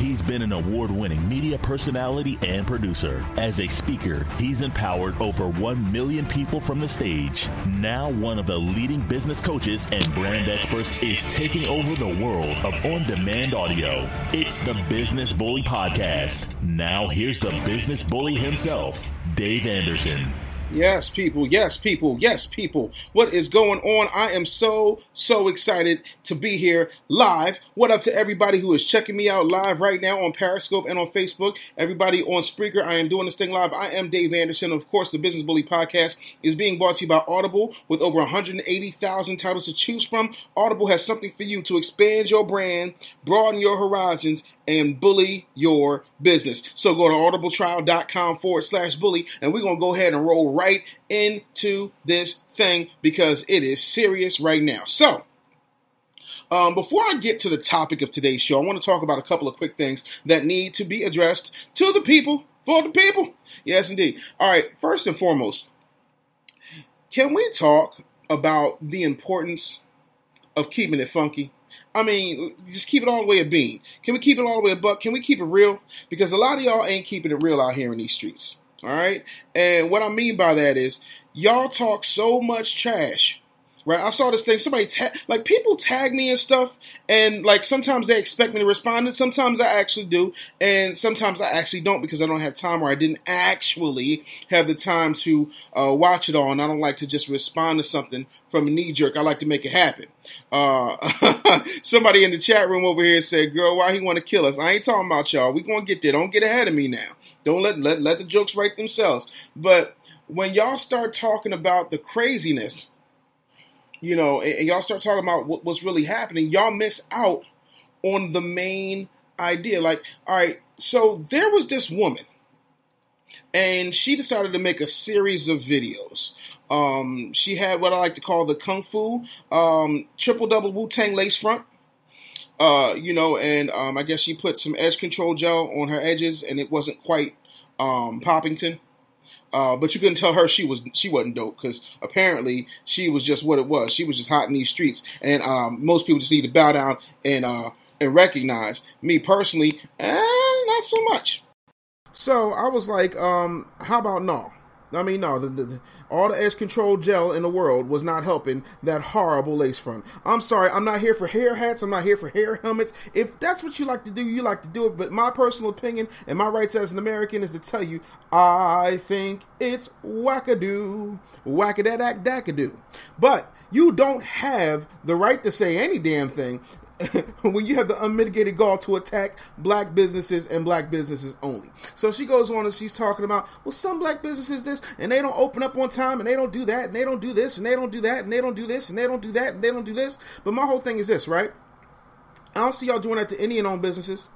He's been an award-winning media personality and producer. As a speaker, he's empowered over 1 million people from the stage. Now one of the leading business coaches and brand experts is taking over the world of on-demand audio. It's the Business Bully Podcast. Now here's the business bully himself, Dave Anderson. Yes, people. Yes, people. Yes, people. What is going on? I am so excited to be here live. What up to everybody who is checking me out live right now on Periscope and on Facebook? Everybody on Spreaker, I am doing this thing live. I am Dave Anderson. Of course, the Business Bully Podcast is being brought to you by Audible with over 180,000 titles to choose from. Audible has something for you to expand your brand, broaden your horizons, and bully your business. So go to audibletrial.com/bully, and we're going to go ahead and roll right into this thing because it is serious right now. So, before I get to the topic of today's show, I want to talk about a couple of quick things that need to be addressed to the people, for the people. Yes, indeed. All right, first and foremost, can we talk about the importance of keeping it funky? I mean, just keep it all the way a bean. Can we keep it all the way a buck? Can we keep it real? Because a lot of y'all ain't keeping it real out here in these streets. All right? And what I mean by that is y'all talk so much trash. Right? I saw this thing. Somebody people tag me and stuff, and like sometimes they expect me to respond, and sometimes I actually do, and sometimes I actually don't because I don't have time or I didn't actually have the time to watch it all, and I don't like to just respond to something from a knee jerk. I like to make it happen. Somebody in the chat room over here said, "Girl, why he want to kill us?" I ain't talking about y'all. We gonna get there. Don't get ahead of me now. Don't let the jokes write themselves. But when y'all start talking about the craziness, you know, and y'all start talking about what's really happening, y'all miss out on the main idea. Like, all right, so there was this woman, and she decided to make a series of videos. She had what I like to call the Kung Fu triple double Wu-Tang lace front. I guess she put some edge control gel on her edges, and it wasn't quite Poppington. But you couldn't tell her she wasn't dope because apparently she was just what it was. She was just hot in these streets, and most people just need to bow down and recognize. Me personally, not so much. So I was like, how about no? I mean, no, all the edge control gel in the world was not helping that horrible lace front. I'm sorry, I'm not here for hair hats. I'm not here for hair helmets. If that's what you like to do, you like to do it. But my personal opinion and my rights as an American is to tell you, I think it's wackadoo, wackadadak-dackadoo. But you don't have the right to say any damn thing when you have the unmitigated gall to attack black businesses and black businesses only. So she goes on and she's talking about, well, some black businesses this, and they don't open up on time, and they don't do that, and they don't do this, and they don't do that, and they don't do this, and they don't do that, and they don't do this. But my whole thing is this, right? I don't see y'all doing that to Indian-owned businesses.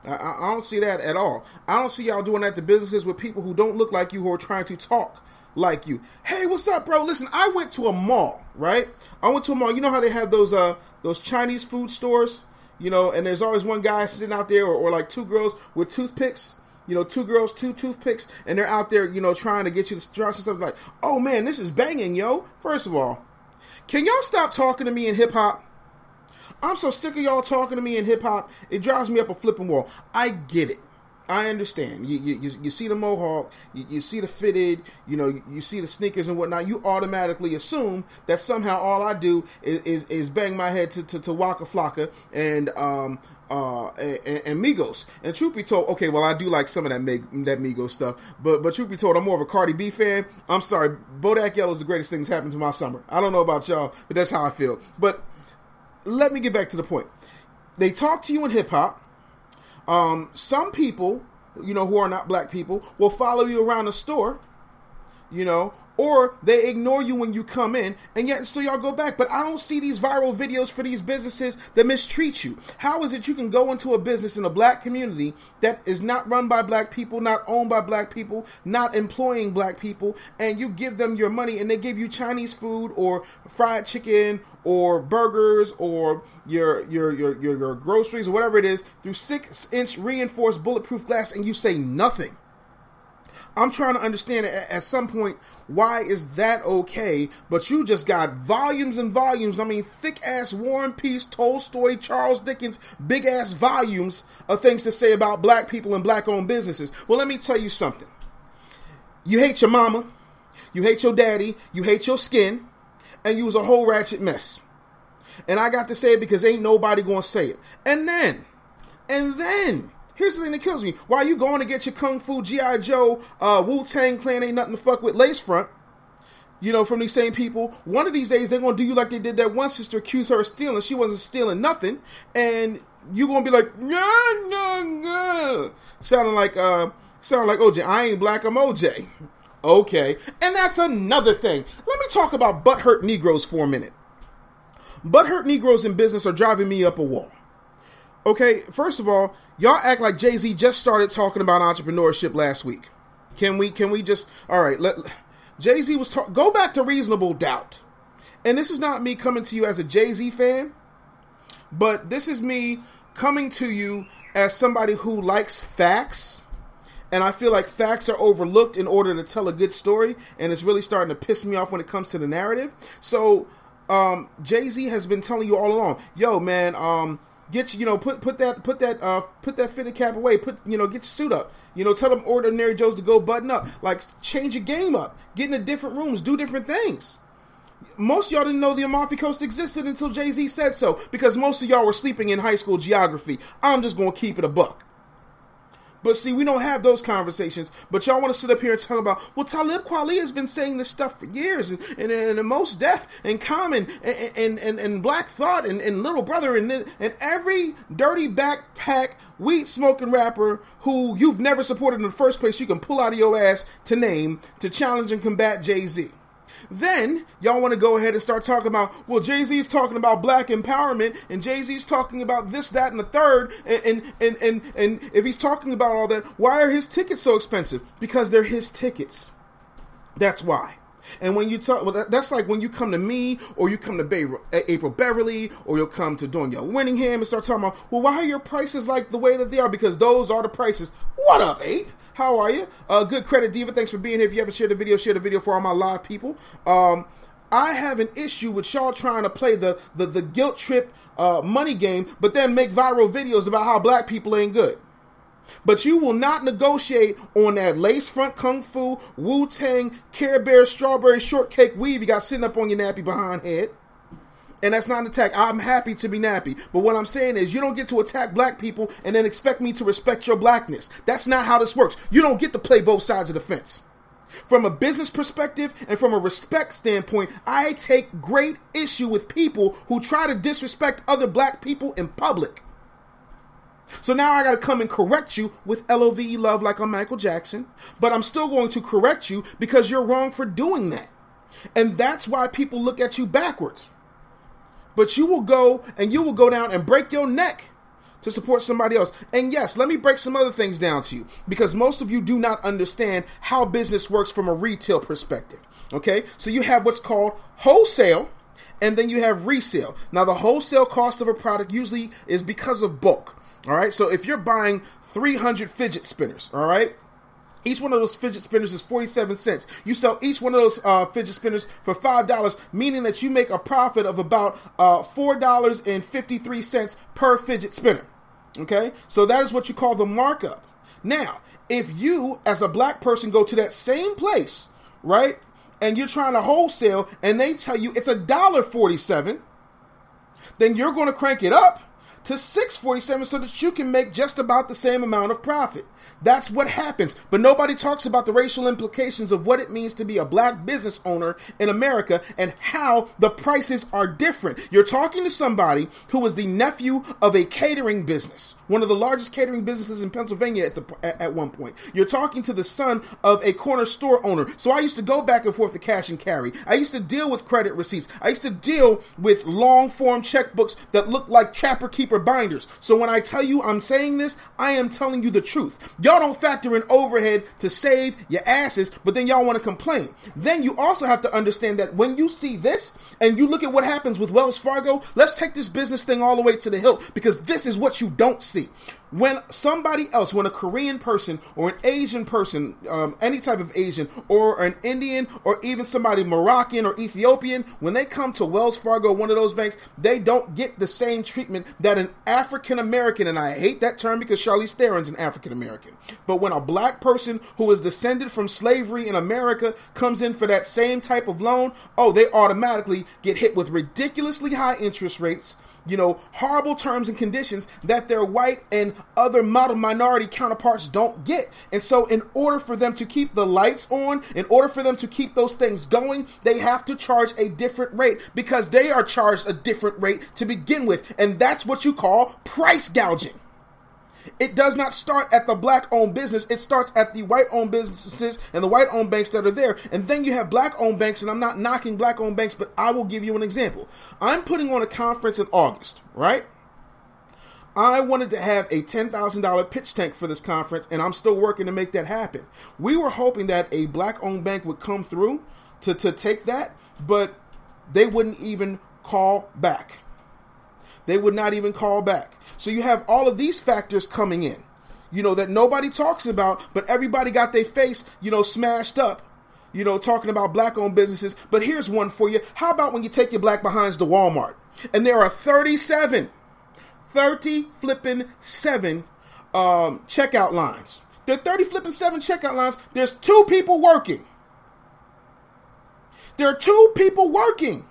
I don't see that at all. I don't see y'all doing that to businesses with people who don't look like you, who are trying to talk like you. Hey, what's up, bro? Listen, I went to a mall, right? I went to a mall. You know how they have those Chinese food stores, you know, and there's always one guy sitting out there, or like two girls with toothpicks, you know, two girls, two toothpicks, and they're out there, you know, trying to get you to try some stuff like, oh man, this is banging, yo. First of all, can y'all stop talking to me in hip hop? I'm so sick of y'all talking to me in hip hop. It drives me up a flipping wall. I get it. I understand. You see the mohawk, you see the fitted, you know, you see the sneakers and whatnot. You automatically assume that somehow all I do is bang my head to Waka Flocka and Migos. And truth be told, okay, well I do like some of that Migos stuff, but truth be told, I'm more of a Cardi B fan. I'm sorry, Bodak Yellow is the greatest thing that's happened to my summer. I don't know about y'all, but that's how I feel. But let me get back to the point. They talk to you in hip hop. Some people, you know, who are not black people, will follow you around the store, you know, or they ignore you when you come in, and yet still y'all go back. But I don't see these viral videos for these businesses that mistreat you. How is it you can go into a business in a black community that is not run by black people, not owned by black people, not employing black people, and you give them your money and they give you Chinese food or fried chicken or burgers or your groceries or whatever it is through 6-inch reinforced bulletproof glass, and you say nothing? I'm trying to understand at some point, why is that okay? But you just got volumes and volumes. I mean, thick-ass War and Peace, Tolstoy, Charles Dickens, big-ass volumes of things to say about black people and black-owned businesses. Well, let me tell you something. You hate your mama, you hate your daddy, you hate your skin, and you was a whole ratchet mess. And I got to say it because ain't nobody going to say it. And then, here's the thing that kills me. While you going to get your Kung Fu, G.I. Joe, Wu-Tang Clan ain't nothing to fuck with lace front, you know, from these same people, one of these days they're going to do you like they did that one sister, accuse her of stealing. She wasn't stealing nothing. And you going to be like, no. Sounding like OJ. I ain't black, I'm OJ. Okay. And that's another thing. Let me talk about butthurt Negroes for a minute. Butthurt Negroes in business are driving me up a wall. Okay, first of all, y'all act like JayZ just started talking about entrepreneurship last week. Can we just, all right, JayZ was go back to Reasonable Doubt. And this is not me coming to you as a JayZ fan, but this is me coming to you as somebody who likes facts. And I feel like facts are overlooked in order to tell a good story, and it's really starting to piss me off when it comes to the narrative. So, JayZ has been telling you all along, yo, man, put that fitted cap away. Get your suit up. Tell them ordinary Joes to go button up. Like, change your game up. Get into different rooms. Do different things. Most of y'all didn't know the Amalfi Coast existed until JayZ said so, because most of y'all were sleeping in high school geography. I'm just going to keep it a buck. But see, we don't have those conversations. But y'all want to sit up here and talk about, well, Talib Kweli has been saying this stuff for years, and Most Def, and Common, and Black Thought, and Little Brother, and every dirty backpack, weed-smoking rapper who you've never supported in the first place, you can pull out of your ass to name, to challenge and combat JayZ. Then, y'all want to go ahead and start talking about, well, JayZ's talking about black empowerment, and JayZ's talking about this, that, and the third, and if he's talking about all that, why are his tickets so expensive? Because they're his tickets. That's why. And when you talk, well, that's like when you come to me, or you come to April Beverly, or you'll come to Donia Winningham and start talking about, well, why are your prices like the way that they are? Because those are the prices. What up, Ape? How are you? Good Credit Diva, thanks for being here. If you haven't shared the video for all my live people. I have an issue with y'all trying to play the guilt trip money game, but then make viral videos about how black people ain't good. But you will not negotiate on that lace front Kung Fu, Wu-Tang, Care Bear, strawberry shortcake weave you got sitting up on your nappy behind head. And that's not an attack. I'm happy to be nappy. But what I'm saying is you don't get to attack black people and then expect me to respect your blackness. That's not how this works. You don't get to play both sides of the fence. From a business perspective and from a respect standpoint, I take great issue with people who try to disrespect other black people in public. So now I got to come and correct you with LOVE love like I'm Michael Jackson. But I'm still going to correct you because you're wrong for doing that. And that's why people look at you backwards. But you will go down and break your neck to support somebody else. And yes, let me break some other things down to you, because most of you do not understand how business works from a retail perspective. Okay, so you have what's called wholesale, and then you have resale. Now, the wholesale cost of a product usually is because of bulk. All right, so if you're buying 300 fidget spinners, all right, each one of those fidget spinners is 47 cents. You sell each one of those fidget spinners for $5, meaning that you make a profit of about $4.53 per fidget spinner. Okay? So that is what you call the markup. Now, if you, as a black person, go to that same place, right, and you're trying to wholesale, and they tell you it's $1.47, then you're going to crank it up to $6.47 so that you can make just about the same amount of profit. That's what happens. But nobody talks about the racial implications of what it means to be a black business owner in America and how the prices are different. You're talking to somebody who is the nephew of a catering business, one of the largest catering businesses in Pennsylvania at one point. You're talking to the son of a corner store owner. So I used to go back and forth to cash and carry. I used to deal with credit receipts. I used to deal with long form checkbooks that look like Trapper Keeper binders. So when I tell you I'm saying this, I am telling you the truth. Y'all don't factor in overhead to save your asses, but then y'all want to complain. Then you also have to understand that when you see this and you look at what happens with Wells Fargo, let's take this business thing all the way to the hilt, because this is what you don't see. When somebody else, when a Korean person or an Asian person, any type of Asian, or an Indian, or even somebody Moroccan or Ethiopian, when they come to Wells Fargo, one of those banks, they don't get the same treatment that an African American, and I hate that term because Charlize Theron's an African American, but when a black person who is descended from slavery in America comes in for that same type of loan, oh, they automatically get hit with ridiculously high interest rates, horrible terms and conditions that their white and other model minority counterparts don't get. And so in order for them to keep the lights on, in order for them to keep those things going, they have to charge a different rate because they are charged a different rate to begin with. And that's what you call price gouging. It does not start at the black-owned business. It starts at the white-owned businesses and the white-owned banks that are there. And then you have black-owned banks, and I'm not knocking black-owned banks, but I will give you an example. I'm putting on a conference in August, right? I wanted to have a $10,000 pitch tank for this conference, and I'm still working to make that happen. We were hoping that a black-owned bank would come through to take that, but they wouldn't even call back. They would not even call back. So you have all of these factors coming in, that nobody talks about, but everybody got their face, smashed up, talking about black-owned businesses. But here's one for you. How about when you take your black behinds to Walmart, and there are 30 flipping 7 checkout lines. There are 30 flipping 7 checkout lines. There's 2 people working. There are 2 people working.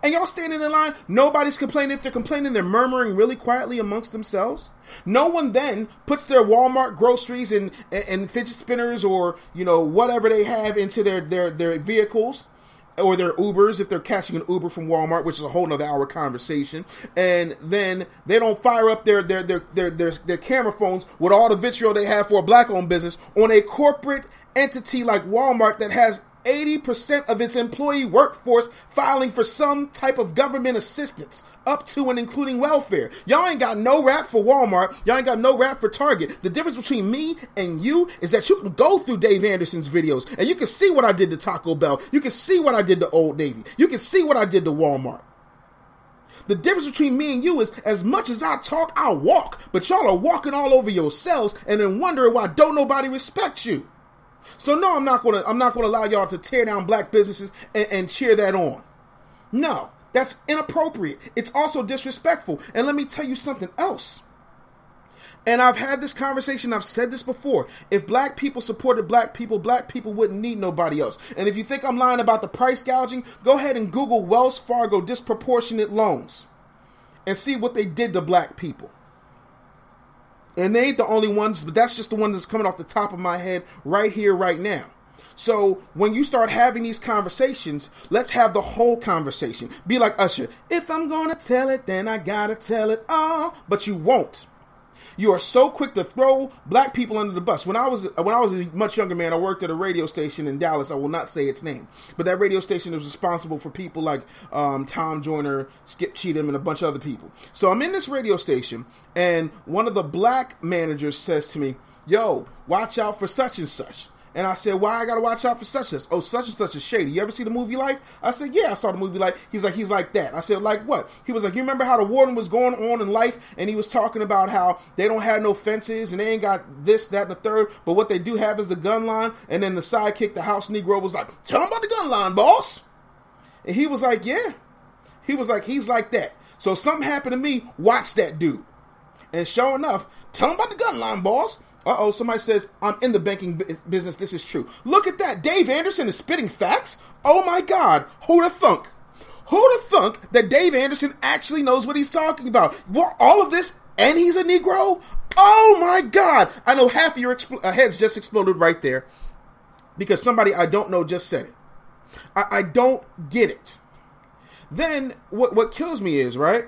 And y'all standing in line, nobody's complaining. If they're complaining, they're murmuring really quietly amongst themselves. No one then puts their Walmart groceries and fidget spinners or, whatever they have into their vehicles or their Ubers if they're catching an Uber from Walmart, which is a whole nother hour conversation. And then they don't fire up their camera phones with all the vitriol they have for a black-owned business on a corporate entity like Walmart that has 80% of its employee workforce filing for some type of government assistance, up to and including welfare. Y'all ain't got no rap for Walmart. Y'all ain't got no rap for Target. The difference between me and you is that you can go through Dave Anderson's videos and you can see what I did to Taco Bell. You can see what I did to Old Navy. You can see what I did to Walmart. The difference between me and you is as much as I talk, I walk. But y'all are walking all over yourselves and then wondering why don't nobody respect you. So no, I'm not gonna allow y'all to tear down black businesses and cheer that on. No, that's inappropriate. It's also disrespectful. And let me tell you something else. And I've had this conversation. I've said this before. If black people supported black people wouldn't need nobody else. And if you think I'm lying about the price gouging, go ahead and Google Wells Fargo disproportionate loans and see what they did to black people. And they ain't the only ones, but that's just the one that's coming off the top of my head right here, right now. So when you start having these conversations, let's have the whole conversation. Be like Usher. If I'm going to tell it, then I got to tell it all. But you won't. You are so quick to throw black people under the bus. When I was a much younger man, I worked at a radio station in Dallas. I will not say its name. But that radio station was responsible for people like Tom Joyner, Skip Cheatham, and a bunch of other people. So I'm in this radio station, and one of the black managers says to me, yo, watch out for such and such. And I said, why I gotta watch out for such and such? Oh, such and such is shady. You ever see the movie Life? I said, yeah, I saw the movie Life. He's like that. I said, like what? He was like, you remember how the warden was going on in Life? And he was talking about how they don't have no fences and they ain't got this, that, and the third. But what they do have is the gun line. And then the sidekick, the house Negro, was like, tell him about the gun line, boss. And he was like, yeah. He was like, he's like that. So something happened to me. Watch that dude. And sure enough, tell him about the gun line, boss. Uh-oh, somebody says, I'm in the banking business. This is true. Look at that. Dave Anderson is spitting facts. Oh, my God. Who'da thunk? Who'da thunk that Dave Anderson actually knows what he's talking about? What, all of this, and he's a Negro? Oh, my God. I know half of your heads just exploded right there because somebody I don't know just said it. I don't get it. Then what kills me is, right,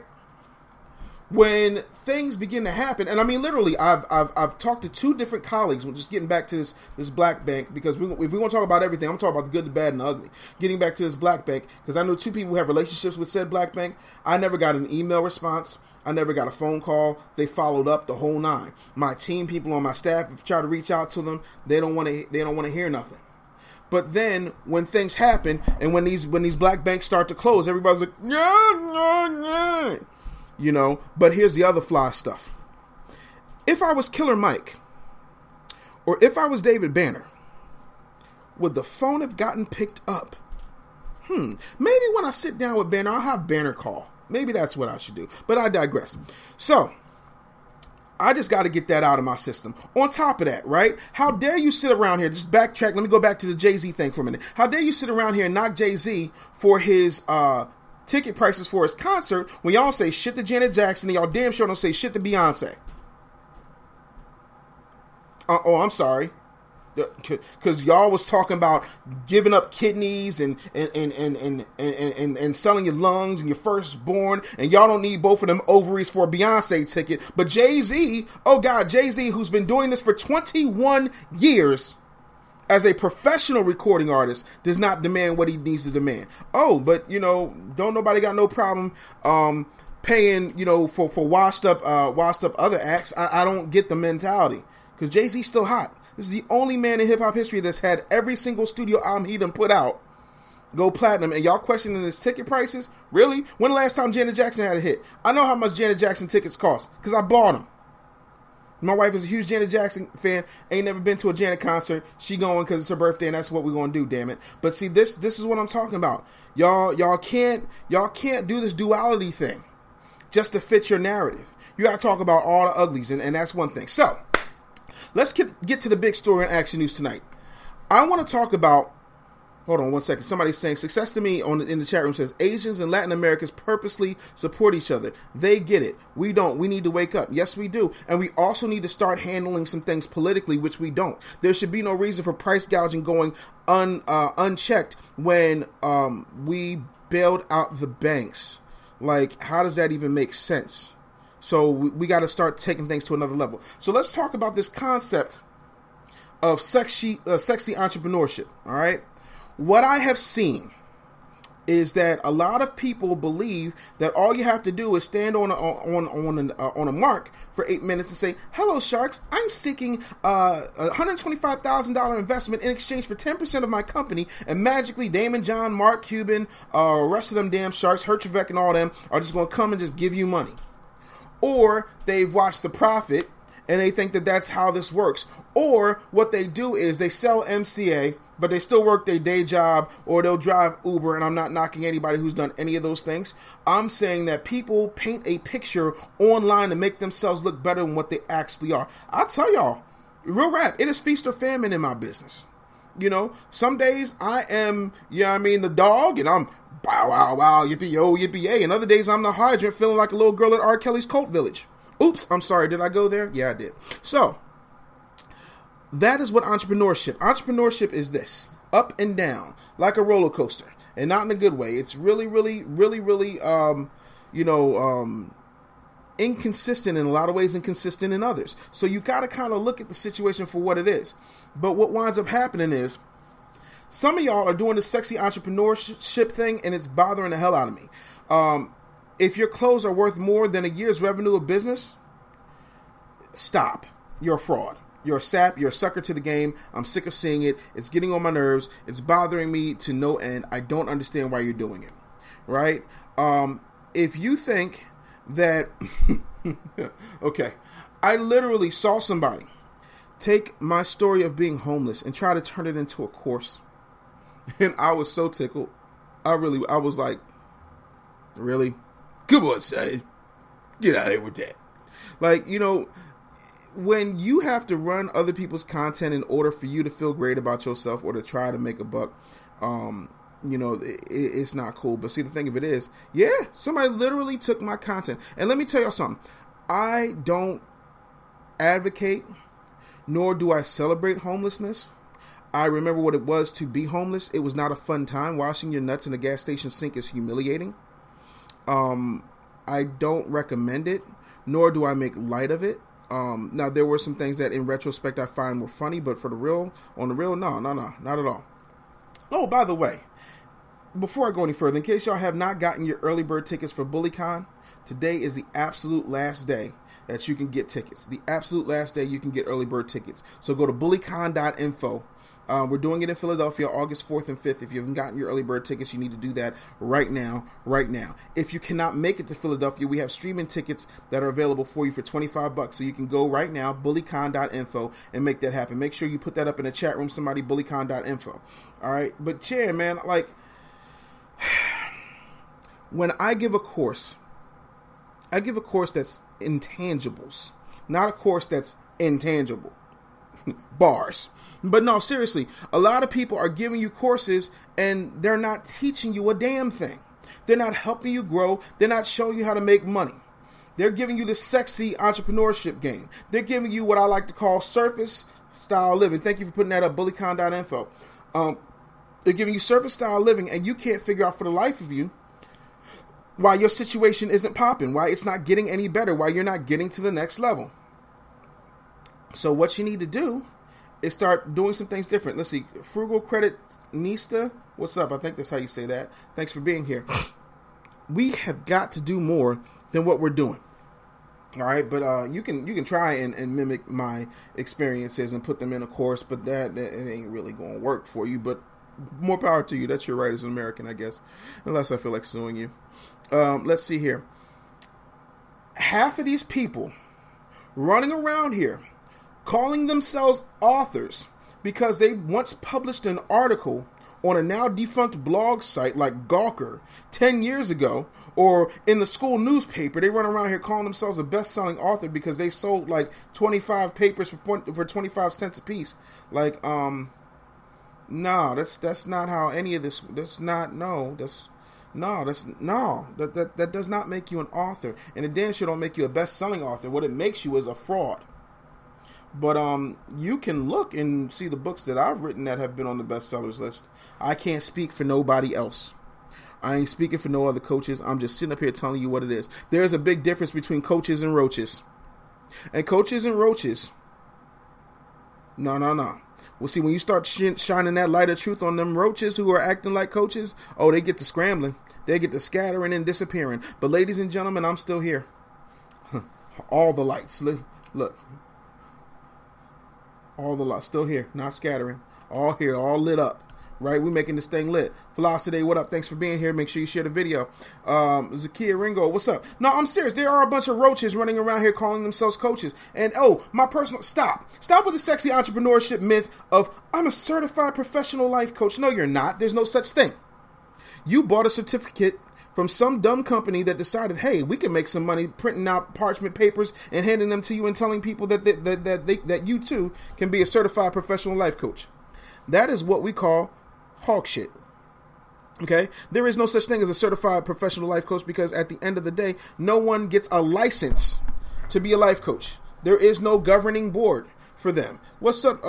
when things begin to happen, and I mean literally, I've talked to 2 different colleagues. We're just getting back to this black bank because if we want to talk about everything, I'm talking about the good, the bad, and the ugly. Getting back to this black bank because I know 2 people who have relationships with said black bank. I never got an email response. I never got a phone call. They followed up the whole 9. My team, people on my staff, have tried to reach out to them. They don't want to hear nothing. But then when things happen and when these black banks start to close, everybody's like, yeah. You know, but here's the other fly stuff. If I was Killer Mike, or if I was David Banner, would the phone have gotten picked up? Maybe when I sit down with Banner, I'll have Banner call. Maybe that's what I should do. But I digress. So, I just got to get that out of my system. On top of that, right? How dare you sit around here, just backtrack, let me go back to the JayZ thing for a minute. How dare you sit around here and knock JayZ for his ticket prices for his concert when y'all say shit to Janet Jackson and y'all damn sure don't say shit to Beyonce? I'm sorry. Because y'all was talking about giving up kidneys and selling your lungs and your firstborn, and y'all don't need both of them ovaries for a Beyonce ticket. But JayZ, oh God, JayZ, who's been doing this for 21 years as a professional recording artist, does not demand what he needs to demand. Oh, but don't nobody got no problem paying for washed up other acts. I don't get the mentality, because JayZ's still hot. This is the only man in hip-hop history that's had every single studio album he done put out go platinum, and y'all questioning his ticket prices? Really? When the last time Janet Jackson had a hit? I know how much Janet Jackson tickets cost, because I bought them. My wife is a huge Janet Jackson fan, ain't never been to a Janet concert. She going because it's her birthday, and that's what we're going to do, damn it. But see, this is what I'm talking about. Y'all can't do this duality thing just to fit your narrative. You got to talk about all the uglies, and that's one thing. So, let's get to the big story in Action News tonight. I want to talk about, hold on one second. Somebody's saying, success to me in the chat room says, Asians and Latin Americans purposely support each other. They get it. We don't. We need to wake up. Yes, we do. And we also need to start handling some things politically, which we don't. There should be no reason for price gouging going unchecked when we bailed out the banks. Like, how does that even make sense? So we got to start taking things to another level. So let's talk about this concept of sexy entrepreneurship. All right. What I have seen is that a lot of people believe that all you have to do is stand on a mark for 8 minutes and say, "Hello, sharks. I'm seeking a $125,000 investment in exchange for 10% of my company," and magically Damon John, Mark Cuban, rest of them damn sharks, Hertrevek and all them are just going to come and just give you money. Or they've watched The Prophet and they think that that's how this works. Or what they do is they sell MCA, but they still work their day job, or they'll drive Uber, and I'm not knocking anybody who's done any of those things. I'm saying that people paint a picture online to make themselves look better than what they actually are. I'll tell y'all, real rap, it is feast or famine in my business. Some days I am, the dog, and I'm bow, wow, wow, yippee-yo, yippee-yay. And other days I'm the hydrant feeling like a little girl at R. Kelly's Cult Village. Oops, I'm sorry, did I go there? Yeah, I did. So, that is what entrepreneurship. Entrepreneurship is this, up and down, like a roller coaster, and not in a good way. It's really, really, really, really, inconsistent in a lot of ways, inconsistent in others. So you got to kind of look at the situation for what it is. But what winds up happening is, some of y'all are doing this sexy entrepreneurship thing, and it's bothering the hell out of me. If your clothes are worth more than a year's revenue of business, stop. You're a fraud. You're a sap. You're a sucker to the game. I'm sick of seeing it. It's getting on my nerves. It's bothering me to no end. I don't understand why you're doing it. Right? If you think that... okay. I literally saw somebody take my story of being homeless and try to turn it into a course. And I was so tickled. I was like, really? Come on, say, get out of here with that. Like, when you have to run other people's content in order for you to feel great about yourself or to try to make a buck, it's not cool. But see, the thing of it is, somebody literally took my content. And let me tell y'all something. I don't advocate, nor do I celebrate homelessness. I remember what it was to be homeless. It was not a fun time. Washing your nuts in a gas station sink is humiliating. I don't recommend it, nor do I make light of it. Now, there were some things that in retrospect I find were funny, but on the real, no, not at all. Oh, by the way, before I go any further, in case y'all have not gotten your early bird tickets for BullyCon, today is the absolute last day that you can get tickets. The absolute last day you can get early bird tickets. So go to bullycon.info. We're doing it in Philadelphia, August 4th and 5th. If you haven't gotten your early bird tickets, you need to do that right now. If you cannot make it to Philadelphia, we have streaming tickets that are available for you for $25. So you can go right now, bullycon.info, and make that happen. Make sure you put that up in the chat room, somebody, bullycon.info. All right? But yeah, man, like, when I give a course that's intangibles, not a course that's intangible. Bars. But no, seriously, a lot of people are giving you courses and they're not teaching you a damn thing. They're not helping you grow. They're not showing you how to make money. They're giving you the sexy entrepreneurship game. They're giving you what I like to call surface style living. Thank you for putting that up, bullycon.info. They're giving you surface style living, and you can't figure out for the life of you why your situation isn't popping, why it's not getting any better, why you're not getting to the next level. So what you need to do is start doing some things different. Let's see. Frugal Credit Nista. What's up? I think that's how you say that. Thanks for being here. We have got to do more than what we're doing. All right. But you can try and mimic my experiences and put them in a course, but that it ain't really going to work for you. But more power to you. That's your right as an American, I guess. Unless I feel like suing you. Let's see here. Half of these people running around here calling themselves authors because they once published an article on a now defunct blog site like Gawker 10 years ago, or in the school newspaper. They run around here calling themselves a best-selling author because they sold like 25 papers for 25 cents a piece. Like, no, that's not how any of this. That does not make you an author, and it damn sure don't make you a best-selling author. What it makes you is a fraud. But you can look and see the books that I've written that have been on the bestsellers list. I can't speak for nobody else. I ain't speaking for no other coaches. I'm just sitting up here telling you what it is. There's a big difference between coaches and roaches. And coaches and roaches, no. Well, see, when you start shining that light of truth on them roaches who are acting like coaches, they get to scrambling. They get to scattering and disappearing. But ladies and gentlemen, I'm still here. All the lights. Look. All the lights still here, not scattering. All here, all lit up. Right? We're making this thing lit. Velocity, what up? Thanks for being here. Make sure you share the video. Zakia Ringo, what's up? No, I'm serious. There are a bunch of roaches running around here calling themselves coaches. And my personal stop with the sexy entrepreneurship myth of I'm a certified professional life coach. No, you're not. There's no such thing. You bought a certificate from some dumb company that decided, hey, we can make some money printing out parchment papers and handing them to you and telling people that you too can be a certified professional life coach. That is what we call hog shit. Okay? There is no such thing as a certified professional life coach because at the end of the day, no one gets a license to be a life coach. There is no governing board for them. What's up,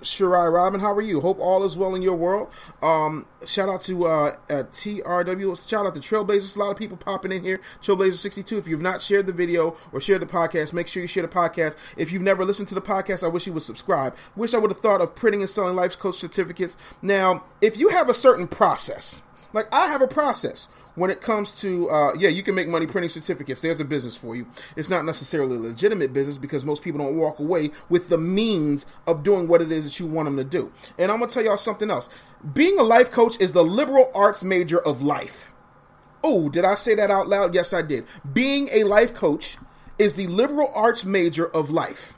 Shirai Robin? How are you? Hope all is well in your world. Shout out to TRW. Shout out to Trailblazers. A lot of people popping in here. Trailblazer62. If you've not shared the video or shared the podcast, make sure you share the podcast. If you've never listened to the podcast, I wish you would subscribe. Wish I would have thought of printing and selling life coach certificates. Now, if you have a certain process, like I have a process, when it comes to, you can make money printing certificates. There's a business for you. It's not necessarily a legitimate business because most people don't walk away with the means of doing what it is that you want them to do. And I'm going to tell y'all something else. Being a life coach is the liberal arts major of life. Oh, did I say that out loud? Yes, I did. Being a life coach is the liberal arts major of life.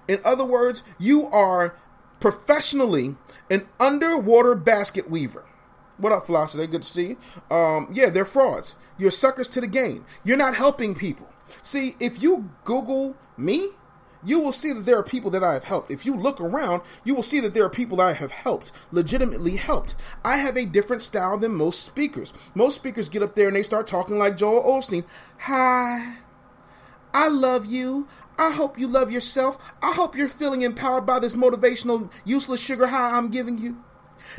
In other words, you are professionally an underwater basket weaver. What up, Velocity? Good to see you. They're frauds. You're suckers to the game. You're not helping people. See, if you Google me, you will see that there are people that I have helped. If you look around, you will see that there are people that I have helped, legitimately helped. I have a different style than most speakers. Most speakers get up there and they start talking like Joel Osteen. Hi, I love you. I hope you love yourself. I hope you're feeling empowered by this motivational, useless sugar high I'm giving you.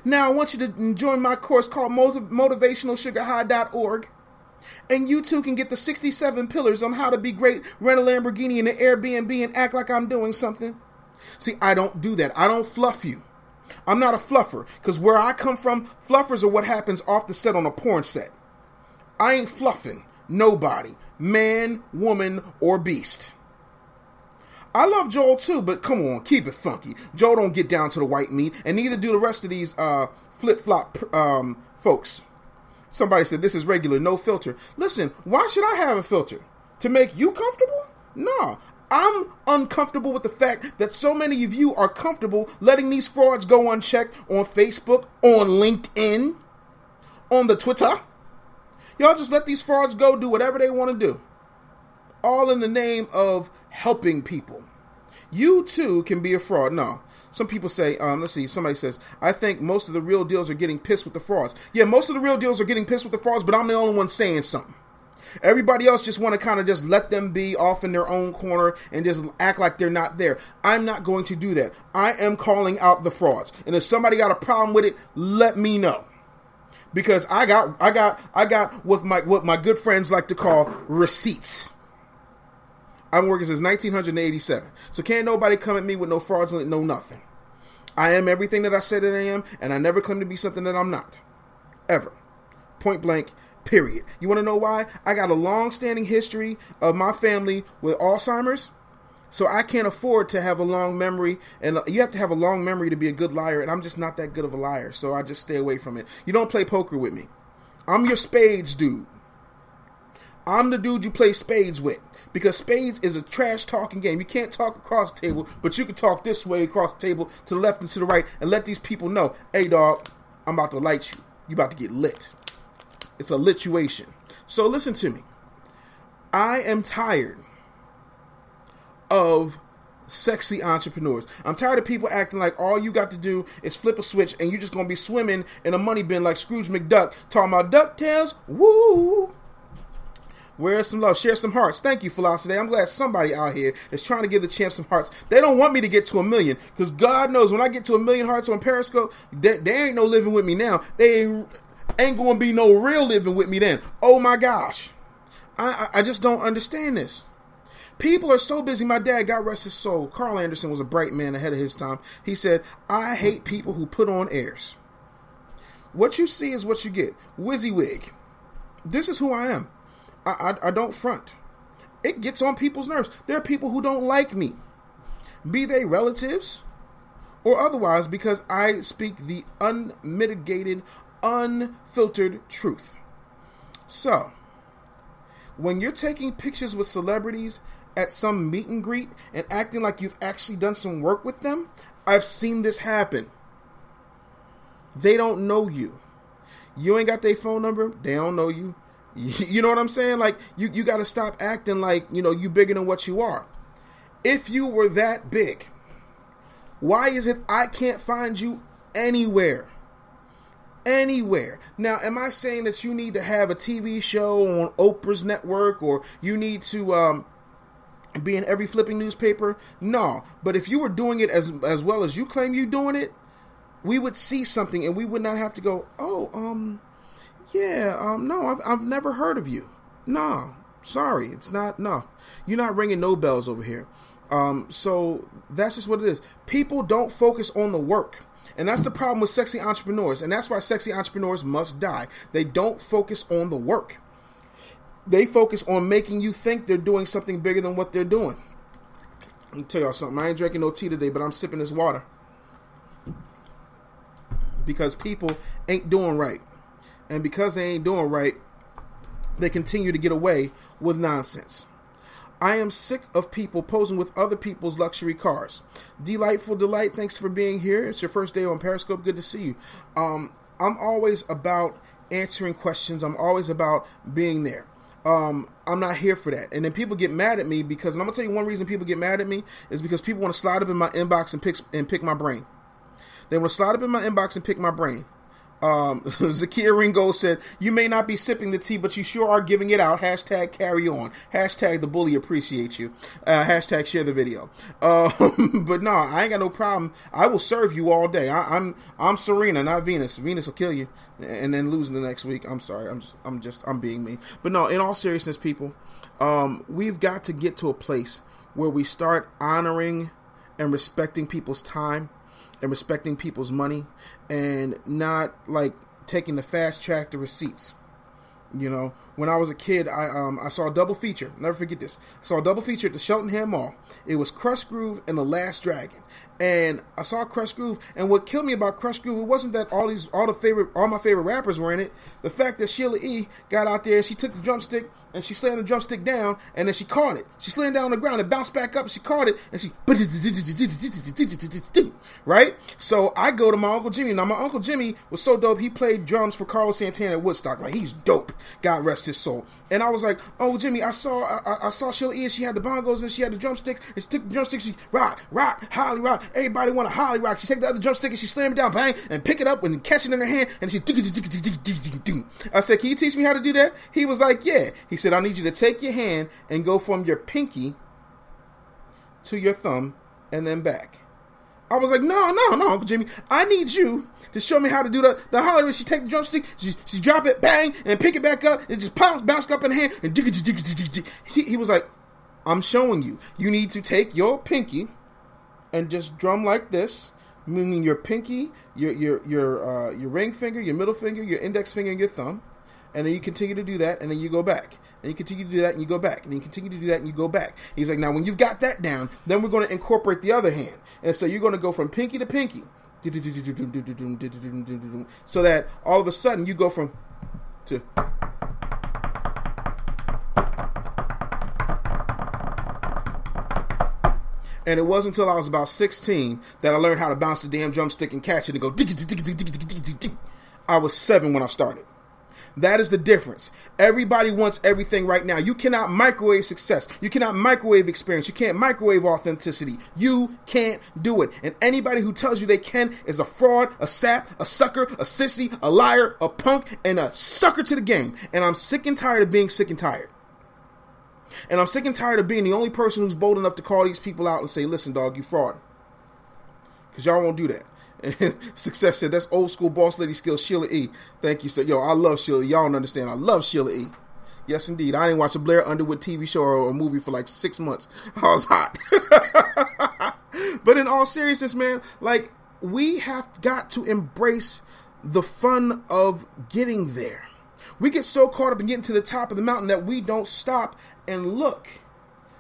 Now, I want you to join my course called motivationalsugarhigh.org, and you too can get the 67 pillars on how to be great, rent a Lamborghini in an Airbnb and act like I'm doing something. See, I don't do that. I don't fluff you. I'm not a fluffer, because where I come from, fluffers are what happens off the set on a porn set. I ain't fluffing nobody, man, woman, or beast. I love Joel too, but come on, keep it funky. Joel don't get down to the white meat, and neither do the rest of these flip-flop folks. Somebody said, this is regular, no filter. Listen, why should I have a filter? To make you comfortable? No. I'm uncomfortable with the fact that so many of you are comfortable letting these frauds go unchecked on Facebook, on LinkedIn, on the Twitter. Y'all just let these frauds go do whatever they want to do. All in the name of helping people. You too can be a fraud. No. Some people say, let's see, somebody says, I think most of the real deals are getting pissed with the frauds. Yeah, most of the real deals are getting pissed with the frauds, but I'm the only one saying something. Everybody else just want to kind of just let them be off in their own corner and just act like they're not there. I'm not going to do that. I am calling out the frauds. And if somebody got a problem with it, let me know. Because I got what my good friends like to call receipts. I've been working since 1987. So can't nobody come at me with no fraudulent, no nothing. I am everything that I said that I am, and I never claim to be something that I'm not. Ever. Point blank, period. You want to know why? I got a long-standing history of my family with Alzheimer's, so I can't afford to have a long memory, and you have to have a long memory to be a good liar, and I'm just not that good of a liar, so I just stay away from it. You don't play poker with me. I'm your spades dude. I'm the dude you play spades with, because spades is a trash talking game. You can't talk across the table, but you can talk this way across the table, to the left and to the right, and let these people know, hey dog, I'm about to light you. You about to get lit. It's a lituation. So listen to me. I am tired of sexy entrepreneurs. I'm tired of people acting like all you got to do is flip a switch and you're just going to be swimming in a money bin like Scrooge McDuck, talking about DuckTales. Woo! Where's some love? Share some hearts. Thank you, Philosophy. I'm glad somebody out here is trying to give the champ some hearts. They don't want me to get to 1 million, because God knows when I get to 1 million hearts on Periscope, they ain't no living with me now. They ain't going to be no real living with me then. Oh my gosh. I just don't understand this. People are so busy. My dad, God rest his soul, Carl Anderson, was a bright man ahead of his time. He said, I hate people who put on airs. What you see is what you get. WYSIWYG. This is who I am. I don't front. It gets on people's nerves. There are people who don't like me, be they relatives or otherwise, because I speak the unmitigated, unfiltered truth. So, when you're taking pictures with celebrities at some meet and greet and acting like you've actually done some work with them, I've seen this happen. They don't know you. You ain't got their phone number. They don't know you. You know what I'm saying? Like, you got to stop acting like, you bigger than what you are. If you were that big, why is it I can't find you anywhere? Anywhere. Now, am I saying that you need to have a TV show on Oprah's network, or you need to be in every flipping newspaper? No. But if you were doing it as well as you claim you're doing it, we would see something and we would not have to go, no, I've never heard of you. No, sorry, it's not, no. You're not ringing no bells over here. So that's just what it is. People don't focus on the work. And that's the problem with sexy entrepreneurs. And that's why sexy entrepreneurs must die. They don't focus on the work. They focus on making you think they're doing something bigger than what they're doing. Let me tell y'all something. I ain't drinking no tea today, but I'm sipping this water. Because people ain't doing right. And because they ain't doing right, they continue to get away with nonsense. I am sick of people posing with other people's luxury cars. Delightful Delight, thanks for being here. It's your first day on Periscope. Good to see you. I'm always about answering questions. I'm always about being there. I'm not here for that. And then people get mad at me because, and I'm going to tell you one reason people get mad at me is because people want to slide up in my inbox and pick my brain. They want to slide up in my inbox and pick my brain. Zakia Ringo said, you may not be sipping the tea, but you sure are giving it out. Hashtag carry on. Hashtag the bully appreciates you. Hashtag share the video. But no, I ain't got no problem. I will serve you all day. I'm Serena, not Venus. Venus will kill you and then lose the next week. I'm sorry. I'm being mean. But no, in all seriousness, people, we've got to get to a place where we start honoring and respecting people's time and respecting people's money, and not like taking the fast track to receipts. You know, when I was a kid, I saw a double feature. Never forget this. I saw a double feature at the Cheltenham Mall. It was Crush Groove and The Last Dragon. And I saw Crush Groove, and what killed me about Crush Groove, it wasn't that all my favorite rappers were in it. The fact that Sheila E. got out there and she took the drumstick and she slammed the drumstick down, and then she caught it. She slammed down on the ground and bounced back up, and she caught it, and she right? So I go to my Uncle Jimmy. Now my Uncle Jimmy was so dope, he played drums for Carlos Santana at Woodstock. Like, he's dope. God rest his soul. And I was like, Uncle Jimmy, I saw Sheila E. and she had the bongos and she had the drumsticks, and she took the drumsticks, she rock, holly rock. Everybody want a holly rock. She take the other drumstick and she slam it down, bang, and pick it up and catch it in her hand, and she I said, can you teach me how to do that? He was like, yeah. He said, I need you to take your hand and go from your pinky to your thumb and then back. I was like, no, Uncle Jimmy. I need you to show me how to do the holly. She take the drumstick, she drop it, bang, and pick it back up, and just bounce up in the hand, and he was like, I'm showing you. You need to take your pinky and just drum like this, meaning your pinky, your ring finger, your middle finger, your index finger, and your thumb. And then you continue to do that, and then you go back. And you continue to do that, and you go back. And then you continue to do that, and you go back. He's like, now when you've got that down, then we're going to incorporate the other hand. And so you're going to go from pinky to pinky. So that all of a sudden you go from to. And it wasn't until I was about 16 that I learned how to bounce the damn drumstick and catch it and go. I was 7 when I started. That is the difference. Everybody wants everything right now. You cannot microwave success. You cannot microwave experience. You can't microwave authenticity. You can't do it. And anybody who tells you they can is a fraud, a sap, a sucker, a sissy, a liar, a punk, and a sucker to the game. And I'm sick and tired of being sick and tired. And I'm sick and tired of being the only person who's bold enough to call these people out and say, listen, dog, you fraud. Because y'all won't do that. And Success said, that's old school boss lady skills, Sheila E. Thank you, sir. Yo, I love Sheila E. Y'all don't understand. I love Sheila E. Yes, indeed. I didn't watch a Blair Underwood TV show or a movie for like 6 months. I was hot. But in all seriousness, man, like, we have got to embrace the fun of getting there. We get so caught up in getting to the top of the mountain that we don't stop and look.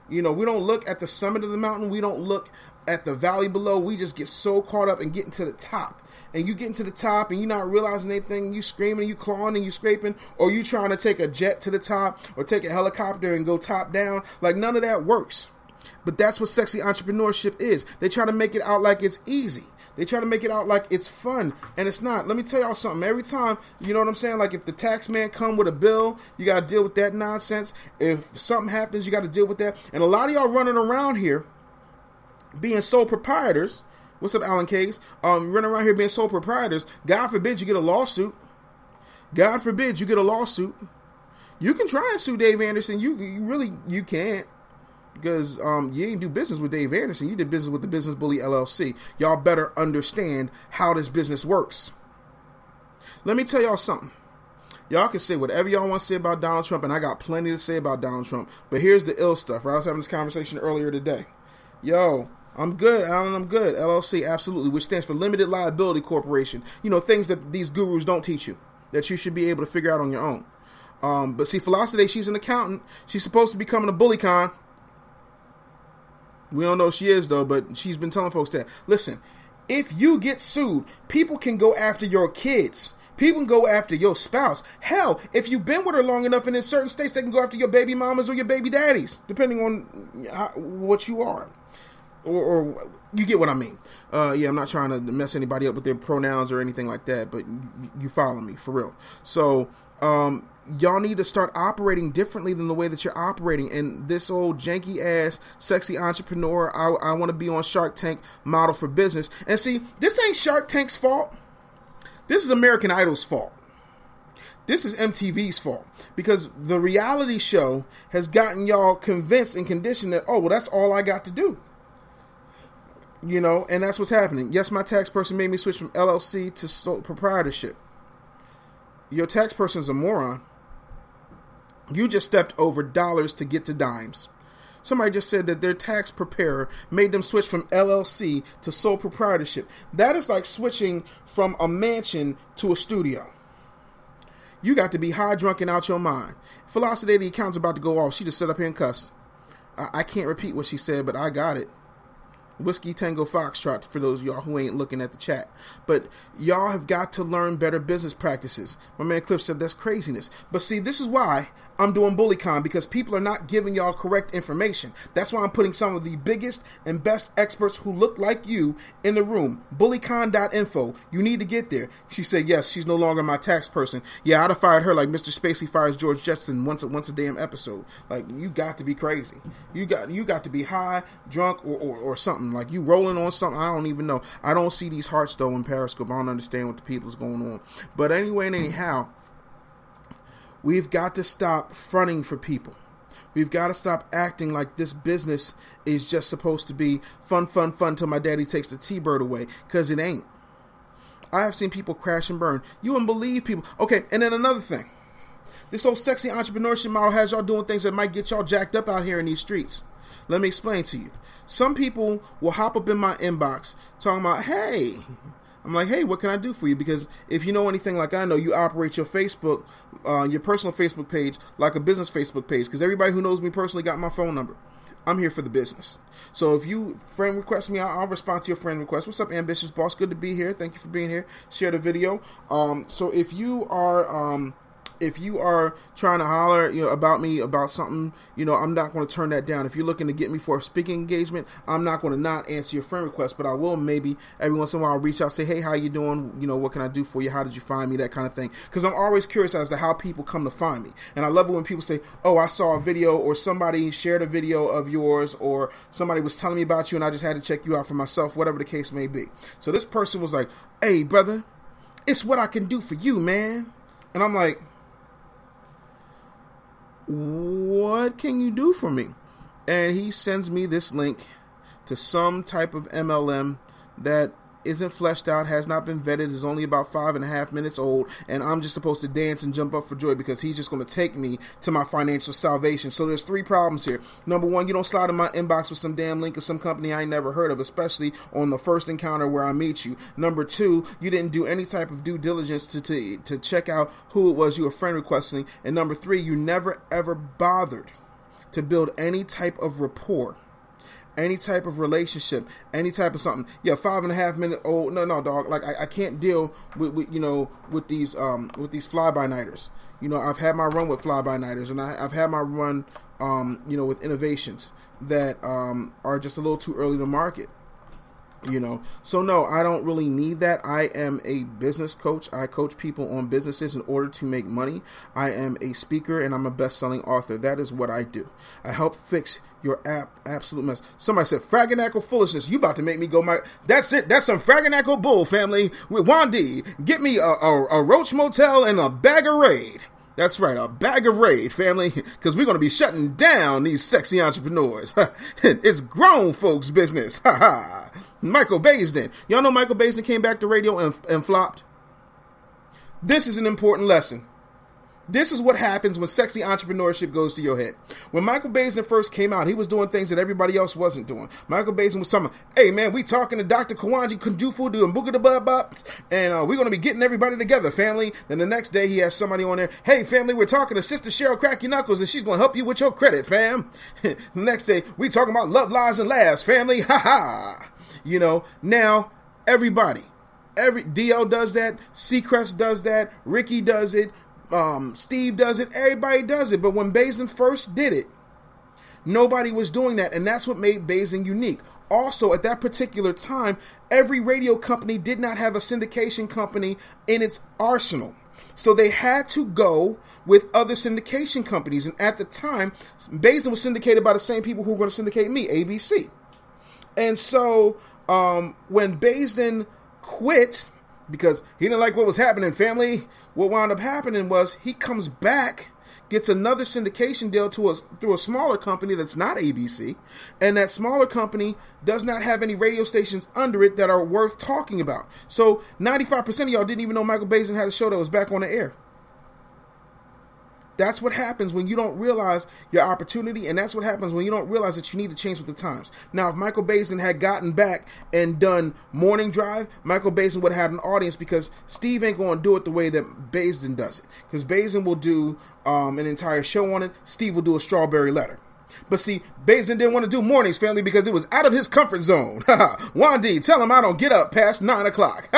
You know, we don't look at the summit of the mountain. We don't look at the valley below. We just get so caught up in getting to the top. And you getting to the top and you're not realizing anything. You screaming, you clawing, and you scraping. Or you trying to take a jet to the top or take a helicopter and go top down. Like, none of that works. But that's what sexy entrepreneurship is. They try to make it out like it's easy. They try to make it out like it's fun, and it's not. Let me tell y'all something. Every time, you know what I'm saying? Like, if the tax man come with a bill, you got to deal with that nonsense. If something happens, you got to deal with that. And a lot of y'all running around here being sole proprietors. What's up, Alan Case? Running around here being sole proprietors. God forbid you get a lawsuit. God forbid you get a lawsuit. You can try and sue Dave Anderson. You can't. Because you didn't do business with Dave Anderson. You did business with the Business Bully LLC. Y'all better understand how this business works. Let me tell y'all something. Y'all can say whatever y'all want to say about Donald Trump, and I got plenty to say about Donald Trump. But here's the ill stuff. Right? I was having this conversation earlier today. Yo, I'm good, Alan. I'm good. LLC, absolutely, which stands for Limited Liability Corporation. You know, things that these gurus don't teach you, that you should be able to figure out on your own. But see, Philosophy, she's an accountant. She's supposed to be coming to BullyCon. We don't know if she is, though, but she's been telling folks that. Listen, if you get sued, people can go after your kids. People can go after your spouse. Hell, if you've been with her long enough, and in certain states, they can go after your baby mamas or your baby daddies, depending on what you are. Or you get what I mean. Yeah, I'm not trying to mess anybody up with their pronouns or anything like that, but you follow me, for real. So, y'all need to start operating differently than the way that you're operating. And this old janky ass sexy entrepreneur, I want to be on Shark Tank model for business. And see, this ain't Shark Tank's fault. This is American Idol's fault. This is MTV's fault. Because the reality show has gotten y'all convinced and conditioned that, oh, well, that's all I got to do. You know, and that's what's happening. Yes, my tax person made me switch from LLC to sole proprietorship. Your tax person's a moron. You just stepped over dollars to get to dimes. Somebody just said that their tax preparer made them switch from LLC to sole proprietorship. That is like switching from a mansion to a studio. You got to be high, drunk, and out your mind. Velocity, the account's about to go off. She just sat up here and cussed. I can't repeat what she said, but I got it. Whiskey Tango Foxtrot for those of y'all who ain't looking at the chat. But y'all have got to learn better business practices. My man Cliff said that's craziness. But see, this is why I'm doing BullyCon, because people are not giving y'all correct information. That's why I'm putting some of the biggest and best experts who look like you in the room. BullyCon.info. You need to get there. She said, yes, she's no longer my tax person. Yeah, I'd have fired her like Mr. Spacey fires George Jetson once a damn episode. Like, you got to be crazy. You got to be high, drunk, or something. Like, you rolling on something. I don't even know. I don't see these hearts, though, in Periscope. I don't understand what the people's going on. But anyway and anyhow, we've got to stop fronting for people. We've got to stop acting like this business is just supposed to be fun till my daddy takes the T-bird away, because it ain't. I have seen people crash and burn. You wouldn't believe people. Okay, and then another thing. This whole sexy entrepreneurship model has y'all doing things that might get y'all jacked up out here in these streets. Let me explain to you. Some people will hop up in my inbox talking about, hey, I'm like, hey, what can I do for you? Because if you know anything like I know, you operate your Facebook, your personal Facebook page like a business Facebook page. Because everybody who knows me personally got my phone number. I'm here for the business. So if you friend request me, I'll respond to your friend request. What's up, ambitious boss? Good to be here. Thank you for being here. Share the video. So if you are trying to holler, about me, about something, I'm not going to turn that down. If you're looking to get me for a speaking engagement, I'm not going to not answer your friend request, but I will maybe every once in a while reach out, say, hey, how you doing? What can I do for you? How did you find me? That kind of thing. Because I'm always curious as to how people come to find me. And I love it when people say, oh, I saw a video, or somebody shared a video of yours, or somebody was telling me about you and I just had to check you out for myself, whatever the case may be. So this person was like, hey, brother, it's what I can do for you, man. And I'm like, what can you do for me? And he sends me this link to some type of MLM that isn't fleshed out, has not been vetted, is only about 5.5 minutes old, and I'm just supposed to dance and jump up for joy because he's just going to take me to my financial salvation. So there's 3 problems here. Number 1, you don't slide in my inbox with some damn link of some company I ain't never heard of, especially on the first encounter where I meet you. Number 2, you didn't do any type of due diligence to check out who it was you were friend requesting. And number 3, you never ever bothered to build any type of rapport, any type of relationship, any type of something. Yeah, 5.5 minute old. No, dog. Like I can't deal with these fly by nighters. I've had my run with fly by nighters, and I've had my run, with innovations that are just a little too early to market. So no, I don't really need that. I am a business coach. I coach people on businesses in order to make money. I am a speaker and I'm a best-selling author. That is what I do. I help fix your absolute mess. Somebody said, Fraganackle foolishness. You about to make me go that's it. That's some Fraganackle bull, family. With Wandy, get me a Roach Motel and a bag of Raid. That's right, a bag of Raid, family, because we're going to be shutting down these sexy entrepreneurs. It's grown folks' business. Ha ha. Michael Basden. Y'all know Michael Basden came back to radio and flopped? This is an important lesson. This is what happens when sexy entrepreneurship goes to your head. When Michael Basden first came out, he was doing things that everybody else wasn't doing. Michael Basden was talking, hey man, we talking to Dr. Kawanji Kunjufu doing Booga da Bub Bop, and we're going to be getting everybody together, family. Then the next day he has somebody on there, hey family, we're talking to Sister Cheryl Crack Your Knuckles, and she's going to help you with your credit, fam. The next day, we talking about love, lies, and laughs, family. Ha ha. Now everybody, DL does that, Seacrest does that, Ricky does it, Steve does it, everybody does it. But when Basden first did it, nobody was doing that, and that's what made Basden unique. Also, at that particular time, every radio company did not have a syndication company in its arsenal. So they had to go with other syndication companies. And at the time, Basden was syndicated by the same people who were going to syndicate me, ABC. And so when Basden quit, because he didn't like what was happening, family, what wound up happening was he comes back, gets another syndication deal through a smaller company that's not ABC, and that smaller company does not have any radio stations under it that are worth talking about. So 95% of y'all didn't even know Michael Basden had a show that was back on the air. That's what happens when you don't realize your opportunity, and that's what happens when you don't realize that you need to change with the times. Now, if Michael Basden had gotten back and done Morning Drive, Michael Basden would have had an audience, because Steve ain't going to do it the way that Basden does it. Because Basden will do an entire show on it. Steve will do a strawberry letter. But see, Basden didn't want to do mornings, family, because it was out of his comfort zone. Wandi, tell him I don't get up past 9 o'clock.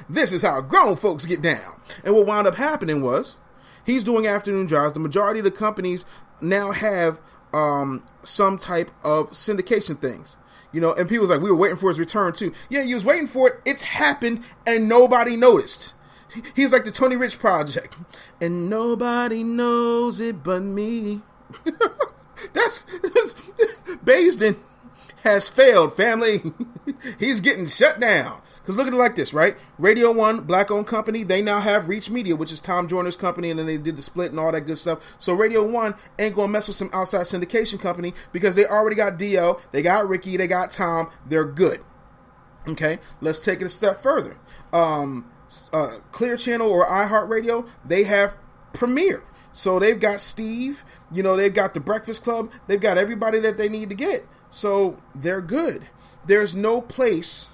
This is how grown folks get down. And what wound up happening was, he's doing afternoon drives. The majority of the companies now have some type of syndication things. You know, and people's like, we were waiting for his return too. Yeah, you was waiting for it. It's happened and nobody noticed. He's like the Tony Rich Project. And nobody knows it but me. That's Basden has failed, family. He's getting shut down. Because look at it like this, right? Radio 1, black-owned company, they now have Reach Media, which is Tom Joyner's company, and then they did the split and all that good stuff. So Radio 1 ain't going to mess with some outside syndication company, because they already got DL, they got Ricky, they got Tom, they're good. Okay, let's take it a step further. Clear Channel or iHeartRadio, they have Premiere. So they've got Steve, you know, they've got the Breakfast Club, they've got everybody that they need to get. So they're good. There's no place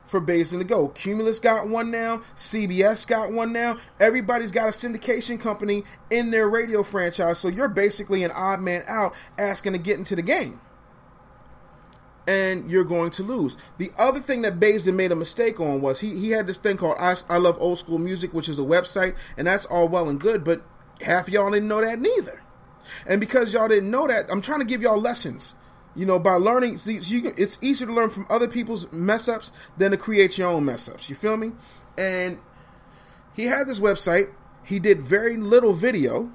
for Basden to go. Cumulus got one now. CBS got one now. Everybody's got a syndication company in their radio franchise. So you're basically an odd man out asking to get into the game. And you're going to lose. The other thing that Basden made a mistake on was he had this thing called I Love Old School Music, which is a website, and that's all well and good, but half of y'all didn't know that neither. And because y'all didn't know that, I'm trying to give y'all lessons. You know, by learning, it's easier to learn from other people's mess-ups than to create your own mess-ups. You feel me? And he had this website. He did very little video.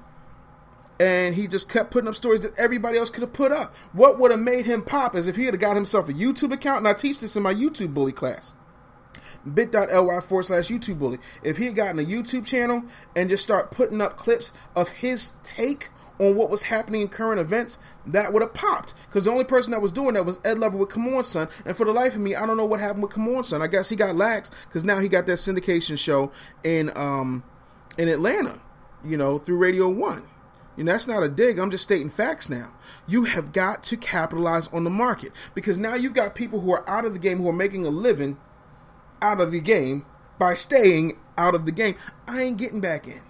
And he just kept putting up stories that everybody else could have put up. What would have made him pop is if he had got himself a YouTube account. And I teach this in my YouTube bully class. bit.ly/YouTube bully. If he had gotten a YouTube channel and just start putting up clips of his take on what was happening in current events, that would have popped. Because the only person that was doing that was Ed Lover with Come On Son. And for the life of me, I don't know what happened with Come On Son. I guess he got lax because now he got that syndication show in Atlanta, you know, through Radio 1. You know, that's not a dig. I'm just stating facts now. You have got to capitalize on the market, because now you've got people who are out of the game, who are making a living out of the game by staying out of the game. I ain't getting back in.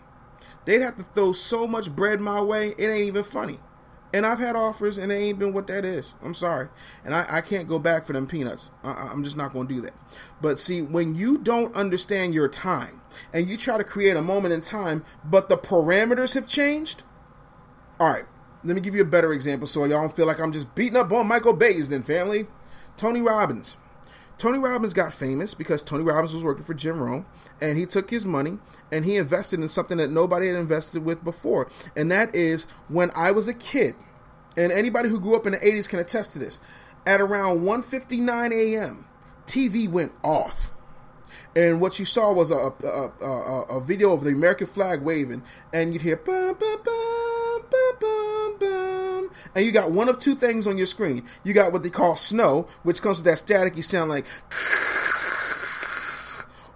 They'd have to throw so much bread my way, it ain't even funny. And I've had offers, and it ain't been what that is. I'm sorry. And I can't go back for them peanuts. I'm just not going to do that. But see, when you don't understand your time, and you try to create a moment in time, but the parameters have changed. All right, let me give you a better example so y'all don't feel like I'm just beating up on Michael Basden, family. Tony Robbins. Tony Robbins got famous because Tony Robbins was working for Jim Rohn, and he took his money and he invested in something that nobody had invested with before. And that is, when I was a kid, and anybody who grew up in the 80s can attest to this, at around 1:59 a.m., TV went off. And what you saw was a video of the American flag waving, and you'd hear bum, bum, bum, bum, bum, bum. And you got one of two things on your screen. You got what they call snow, which comes with that staticky sound like,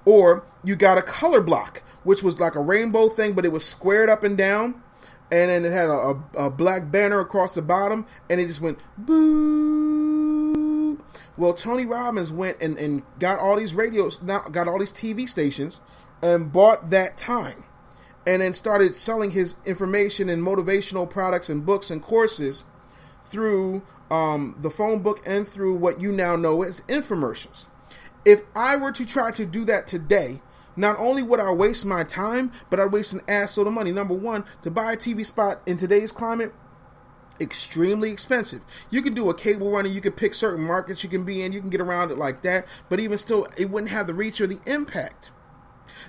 or you got a color block, which was like a rainbow thing, but it was squared up and down, and then it had a black banner across the bottom, and it just went boo. Well, Tony Robbins went and got all these radios, got all these TV stations, and bought that time, and then started selling his information and motivational products and books and courses through the phone book and through what you now know as infomercials. If I were to try to do that today, not only would I waste my time, but I'd waste an assload of money. Number one, to buy a TV spot in today's climate, extremely expensive. You can do a cable runner, you can pick certain markets you can be in, you can get around it like that, but even still, it wouldn't have the reach or the impact.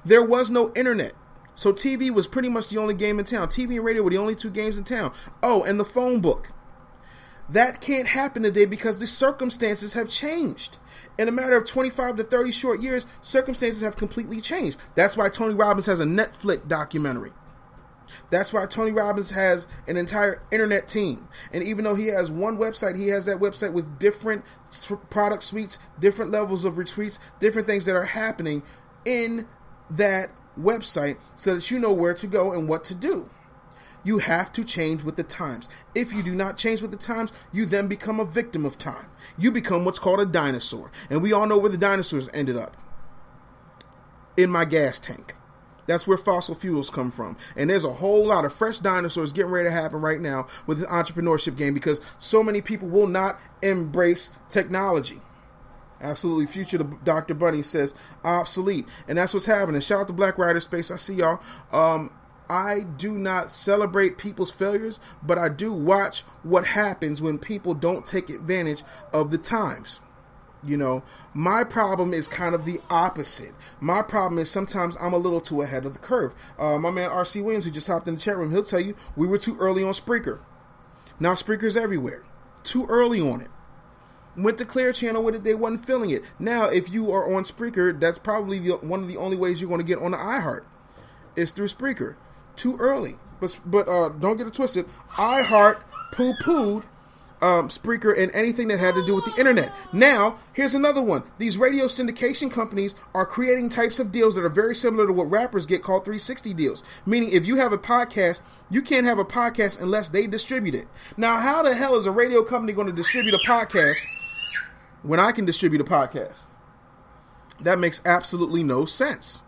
There was no internet, so TV was pretty much the only game in town. TV and radio were the only two games in town. Oh, and the phone book. That can't happen today because the circumstances have changed. In a matter of 25 to 30 short years, circumstances have completely changed. That's why Tony Robbins has a Netflix documentary. That's why Tony Robbins has an entire internet team. And even though he has one website, he has that website with different product suites, different levels of retweets, different things that are happening in that website so that you know where to go and what to do. You have to change with the times. If you do not change with the times, you then become a victim of time. You become what's called a dinosaur. And we all know where the dinosaurs ended up. In my gas tank. That's where fossil fuels come from. And there's a whole lot of fresh dinosaurs getting ready to happen right now with the entrepreneurship game because so many people will not embrace technology. Absolutely. Future Dr. Bunny says obsolete. And that's what's happening. Shout out to Black Rider Space. I see y'all. I do not celebrate people's failures, but I do watch what happens when people don't take advantage of the times. You know, my problem is kind of the opposite. My problem is sometimes I'm a little too ahead of the curve. My man R.C. Williams, who just hopped in the chat room, he'll tell you we were too early on Spreaker. Now Spreaker's everywhere. Too early on it. Went to Clear Channel with it, they wasn't feeling it. Now, if you are on Spreaker, that's probably one of the only ways you're going to get on the iHeart. Is through Spreaker. Too early. But don't get it twisted. iHeart poo-pooed Spreaker and anything that had to do with the internet. Now, here's another one. These radio syndication companies are creating types of deals that are very similar to what rappers get called 360 deals. Meaning, if you have a podcast, you can't have a podcast unless they distribute it. Now, how the hell is a radio company going to distribute a podcast when I can distribute a podcast? That makes absolutely no sense.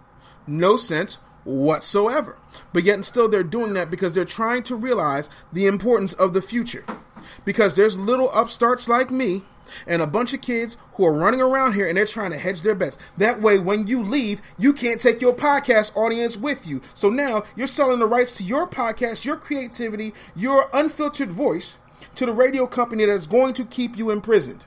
No sense whatsoever. But yet and still they're doing that because they're trying to realize the importance of the future. Because there's little upstarts like me and a bunch of kids who are running around here and they're trying to hedge their bets. That way, when you leave, you can't take your podcast audience with you. So now you're selling the rights to your podcast, your creativity, your unfiltered voice to the radio company that's going to keep you imprisoned.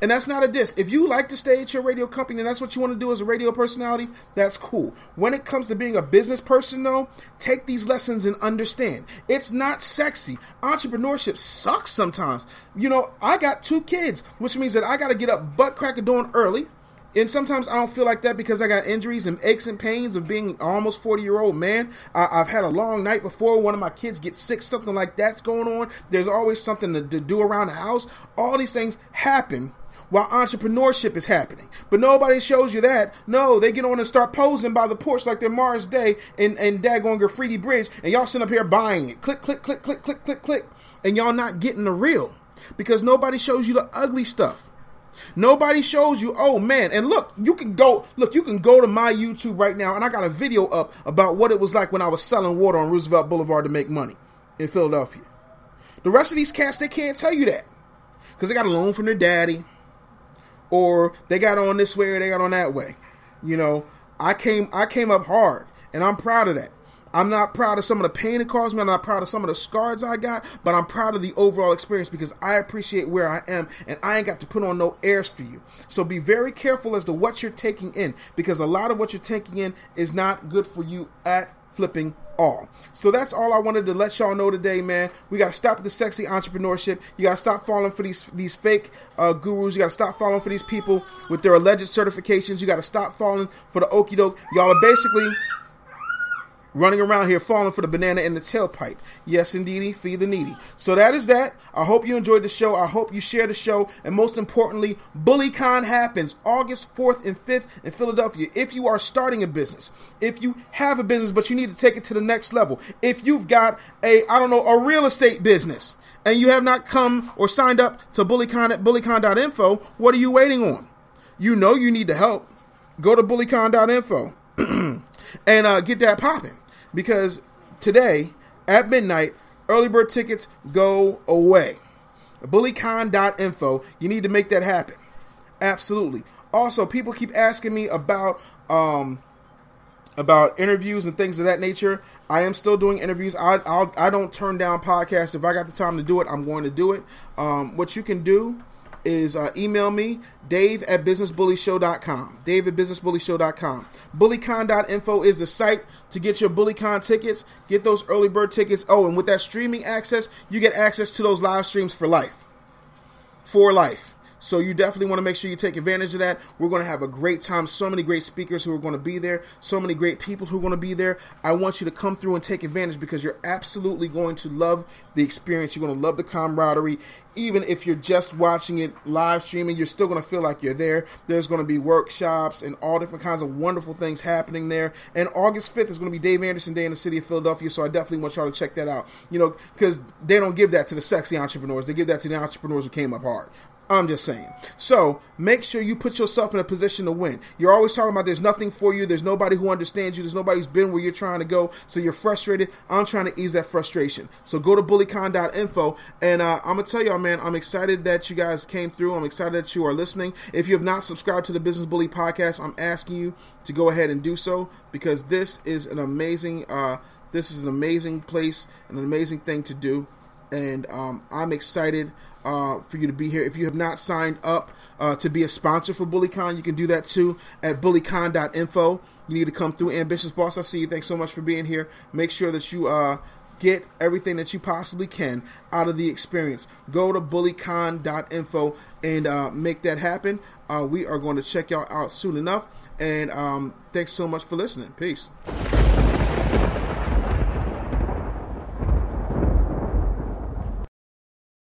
And that's not a diss. If you like to stay at your radio company and that's what you want to do as a radio personality, that's cool. When it comes to being a business person, though, take these lessons and understand. It's not sexy. Entrepreneurship sucks sometimes. You know, I got 2 kids, which means that I got to get up butt crack of dawn early. And sometimes I don't feel like that because I got injuries and aches and pains of being an almost 40-year-old man. I've had a long night before. One of my kids gets sick, something like that's going on. There's always something to do around the house. All these things happen while entrepreneurship is happening. But nobody shows you that. No, they get on and start posing by the porch like they're Mars Day and daggone Graffiti Bridge, and y'all sit up here buying it. Click, click, click, click, click, click, click. And y'all not getting the real. Because nobody shows you the ugly stuff. Nobody shows you, oh man, and look, you can go to my YouTube right now, and I got a video up about what it was like when I was selling water on Roosevelt Boulevard to make money in Philadelphia. The rest of these cats, they can't tell you that. Because they got a loan from their daddy. Or they got on this way or they got on that way. You know, I came up hard, and I'm proud of that. I'm not proud of some of the pain it caused me. I'm not proud of some of the scars I got, but I'm proud of the overall experience because I appreciate where I am, and I ain't got to put on no airs for you. So be very careful as to what you're taking in, because a lot of what you're taking in is not good for you at flipping all. So that's all I wanted to let y'all know today, man. We got to stop the sexy entrepreneurship. You got to stop falling for these fake gurus. You got to stop falling for these people with their alleged certifications. You got to stop falling for the okie doke. Y'all are basically running around here falling for the banana in the tailpipe. Yes, indeedy, feed the needy. So that is that. I hope you enjoyed the show. I hope you share the show. And most importantly, BullyCon happens August 4th and 5th in Philadelphia. If you are starting a business, if you have a business but you need to take it to the next level, if you've got a real estate business and you have not come or signed up to BullyCon at bullycon.info, what are you waiting on? You know you need the help. Go to bullycon.info and get that popping. Because today, at midnight, early bird tickets go away. BullyCon.info. You need to make that happen. Absolutely. Also, people keep asking me about interviews and things of that nature. I am still doing interviews. I don't turn down podcasts. If I got the time to do it, I'm going to do it. What you can do is email me, dave@businessbullyshow.com. dave@businessbullyshow.com. BullyCon.info is the site to get your BullyCon tickets, get those early bird tickets. Oh, and with that streaming access, you get access to those live streams for life. For life. So you definitely want to make sure you take advantage of that. We're going to have a great time. So many great speakers who are going to be there. So many great people who are going to be there. I want you to come through and take advantage because you're absolutely going to love the experience. You're going to love the camaraderie. Even if you're just watching it live streaming, you're still going to feel like you're there. There's going to be workshops and all different kinds of wonderful things happening there. And August 5th is going to be Dave Anderson Day in the city of Philadelphia, so I definitely want y'all to check that out. You know, because they don't give that to the sexy entrepreneurs. They give that to the entrepreneurs who came up hard. I'm just saying. So make sure you put yourself in a position to win. You're always talking about there's nothing for you. There's nobody who understands you. There's nobody who's been where you're trying to go. So you're frustrated. I'm trying to ease that frustration. So go to bullycon.info. And I'm going to tell y'all, man, I'm excited that you guys came through. I'm excited that you are listening. If you have not subscribed to the Business Bully podcast, I'm asking you to go ahead and do so because this is an amazing place and an amazing thing to do. And I'm excited for you to be here. If you have not signed up to be a sponsor for BullyCon, you can do that too at bullycon.info. You need to come through. Ambitious Boss, I see you. Thanks so much for being here. Make sure that you get everything that you possibly can out of the experience. Go to bullycon.info and make that happen. We are going to check y'all out soon enough. And thanks so much for listening. Peace.